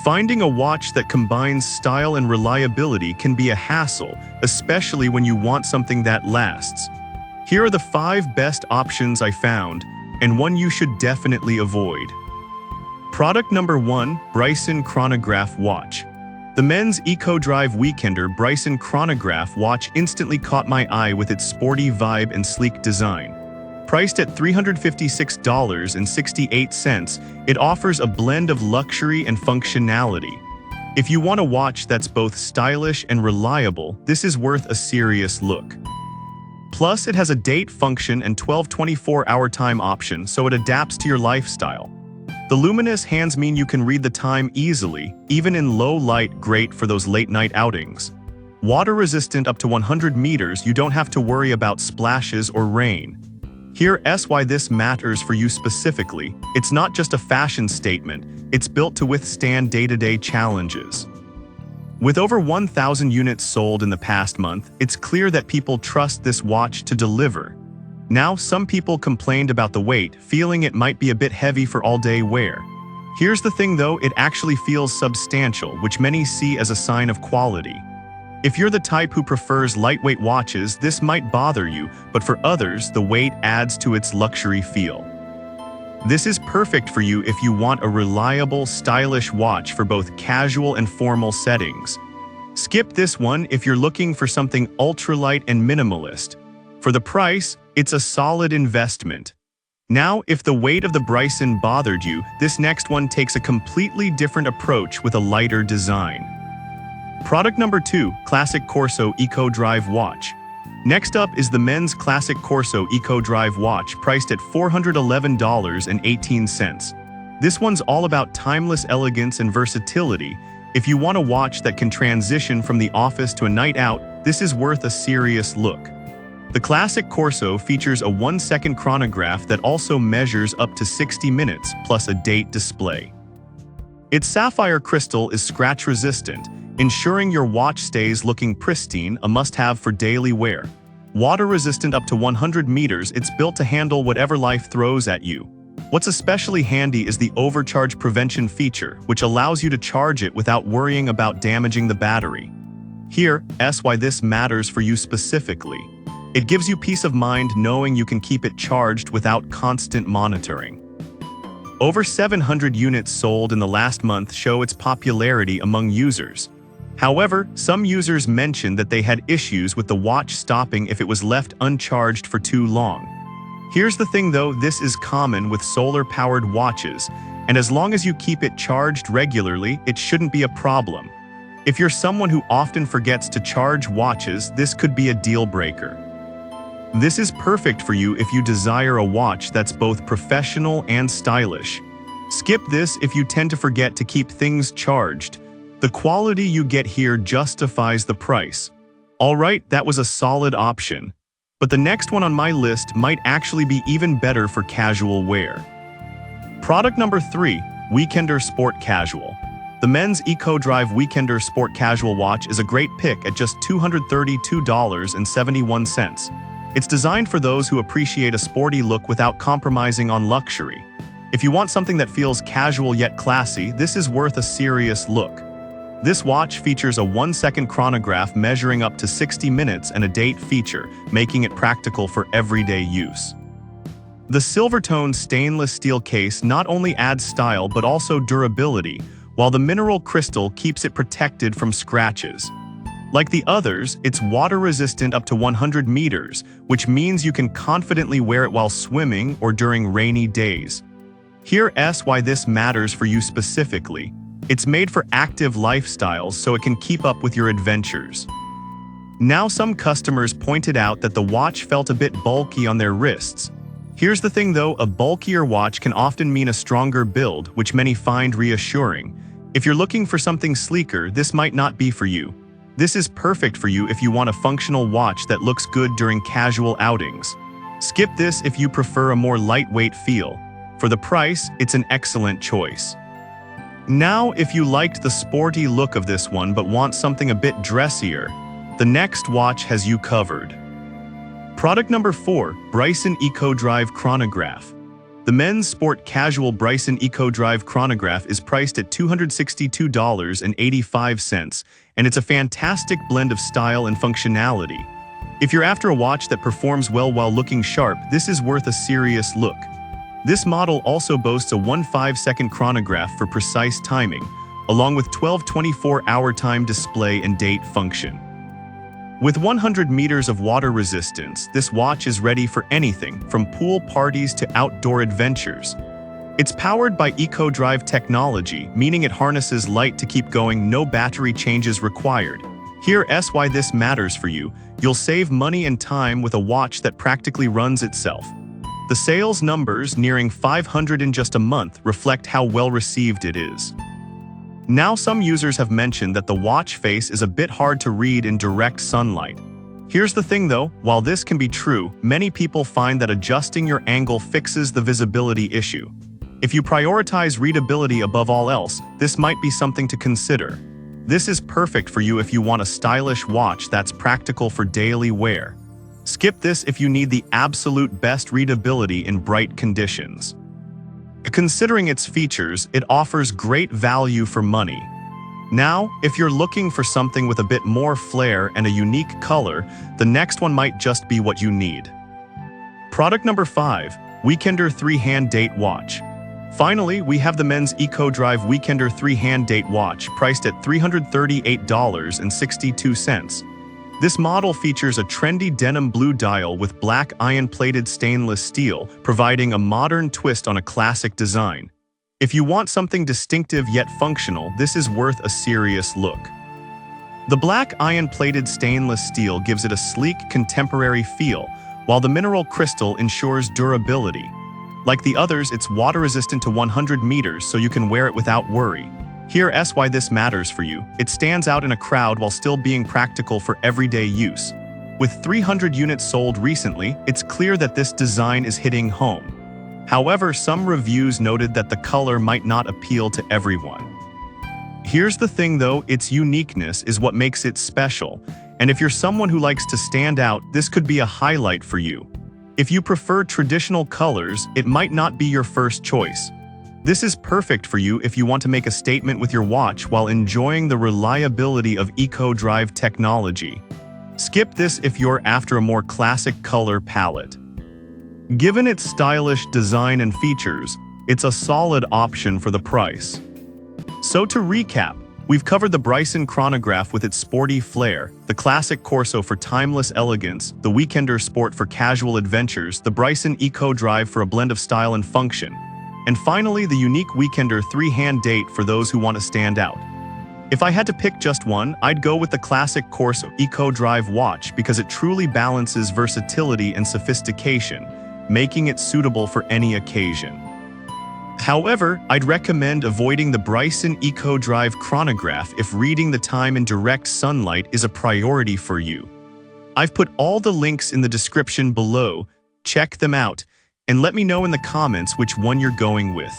Finding a watch that combines style and reliability can be a hassle, especially when you want something that lasts. Here are the 5 best options I found, and one you should definitely avoid. Product number 1, Bryson Chronograph Watch. The men's eco-drive weekender Bryson Chronograph watch instantly caught my eye with its sporty vibe and sleek design. Priced at $356.68, it offers a blend of luxury and functionality. If you want a watch that's both stylish and reliable, this is worth a serious look. Plus, it has a date function and 24-hour time option, so it adapts to your lifestyle. The luminous hands mean you can read the time easily, even in low light, great for those late-night outings. Water-resistant up to 100 meters, you don't have to worry about splashes or rain. Here's why this matters for you specifically. It's not just a fashion statement, it's built to withstand day-to-day challenges. With over 1,000 units sold in the past month, it's clear that people trust this watch to deliver. Now, some people complained about the weight, feeling it might be a bit heavy for all-day wear. Here's the thing though, it actually feels substantial, which many see as a sign of quality. If you're the type who prefers lightweight watches, this might bother you, but for others, the weight adds to its luxury feel. This is perfect for you if you want a reliable, stylish watch for both casual and formal settings. Skip this one if you're looking for something ultralight and minimalist. For the price, it's a solid investment. Now, if the weight of the Bryson bothered you, this next one takes a completely different approach with a lighter design. Product number 2, Classic Corso Eco Drive Watch. Next up is the men's Classic Corso Eco Drive Watch, priced at $411.18. This one's all about timeless elegance and versatility. If you want a watch that can transition from the office to a night out, this is worth a serious look. The Classic Corso features a 1-second chronograph that also measures up to 60 minutes, plus a date display. Its sapphire crystal is scratch-resistant, ensuring your watch stays looking pristine, a must-have for daily wear. Water-resistant up to 100 meters, it's built to handle whatever life throws at you. What's especially handy is the overcharge prevention feature, which allows you to charge it without worrying about damaging the battery. Here's why this matters for you specifically. It gives you peace of mind knowing you can keep it charged without constant monitoring. Over 700 units sold in the last month show its popularity among users. However, some users mentioned that they had issues with the watch stopping if it was left uncharged for too long. Here's the thing though, this is common with solar-powered watches, and as long as you keep it charged regularly, it shouldn't be a problem. If you're someone who often forgets to charge watches, this could be a deal-breaker. This is perfect for you if you desire a watch that's both professional and stylish. Skip this if you tend to forget to keep things charged. The quality you get here justifies the price. Alright, that was a solid option. But the next one on my list might actually be even better for casual wear. Product number 3, Weekender Sport Casual. The men's Eco Drive Weekender Sport Casual watch is a great pick at just $232.71. It's designed for those who appreciate a sporty look without compromising on luxury. If you want something that feels casual yet classy, this is worth a serious look. This watch features a 1-second chronograph measuring up to 60 minutes and a date feature, making it practical for everyday use. The silver-toned stainless steel case not only adds style but also durability, while the mineral crystal keeps it protected from scratches. Like the others, it's water-resistant up to 100 meters, which means you can confidently wear it while swimming or during rainy days. Here's why this matters for you specifically. It's made for active lifestyles so it can keep up with your adventures. Now, some customers pointed out that the watch felt a bit bulky on their wrists. Here's the thing though, a bulkier watch can often mean a stronger build, which many find reassuring. If you're looking for something sleeker, this might not be for you. This is perfect for you if you want a functional watch that looks good during casual outings. Skip this if you prefer a more lightweight feel. For the price, it's an excellent choice. Now, if you liked the sporty look of this one but want something a bit dressier, the next watch has you covered. Product number 4, Bryson Eco Drive Chronograph. The men's sport casual Bryson Eco Drive Chronograph is priced at $262.85, and it's a fantastic blend of style and functionality. If you're after a watch that performs well while looking sharp, this is worth a serious look. This model also boasts a 1.5-second chronograph for precise timing, along with 12 24-hour time display and date function. With 100 meters of water resistance, this watch is ready for anything from pool parties to outdoor adventures. It's powered by Eco Drive technology, meaning it harnesses light to keep going, no battery changes required. Here's why this matters for you. You'll save money and time with a watch that practically runs itself. The sales numbers, nearing 500 in just a month, reflect how well received it is. Now, some users have mentioned that the watch face is a bit hard to read in direct sunlight. Here's the thing though, while this can be true, many people find that adjusting your angle fixes the visibility issue. If you prioritize readability above all else, this might be something to consider. This is perfect for you if you want a stylish watch that's practical for daily wear. Skip this if you need the absolute best readability in bright conditions. Considering its features, it offers great value for money. Now, if you're looking for something with a bit more flair and a unique color, the next one might just be what you need. Product number 5, Weekender 3-Hand Date Watch. Finally, we have the men's Eco Drive Weekender 3-Hand Date Watch, priced at $338.62. This model features a trendy denim blue dial with black iron-plated stainless steel, providing a modern twist on a classic design. If you want something distinctive yet functional, this is worth a serious look. The black iron-plated stainless steel gives it a sleek, contemporary feel, while the mineral crystal ensures durability. Like the others, it's water-resistant to 100 meters, so you can wear it without worry. Here's why this matters for you. It stands out in a crowd while still being practical for everyday use. With 300 units sold recently, it's clear that this design is hitting home. However, some reviews noted that the color might not appeal to everyone. Here's the thing though, its uniqueness is what makes it special, and if you're someone who likes to stand out, this could be a highlight for you. If you prefer traditional colors, it might not be your first choice. This is perfect for you if you want to make a statement with your watch while enjoying the reliability of Eco Drive technology. Skip this if you're after a more classic color palette. Given its stylish design and features, it's a solid option for the price. So to recap, we've covered the Bryson Chronograph with its sporty flair, the classic Corso for timeless elegance, the Weekender Sport for casual adventures, the Bryson Eco Drive for a blend of style and function, and finally the unique Weekender 3-Hand Date for those who want to stand out. If I had to pick just one, I'd go with the classic Corso Eco Drive watch because it truly balances versatility and sophistication, making it suitable for any occasion. However, I'd recommend avoiding the Bryson Eco Drive Chronograph if reading the time in direct sunlight is a priority for you. I've put all the links in the description below. Check them out, and let me know in the comments which one you're going with.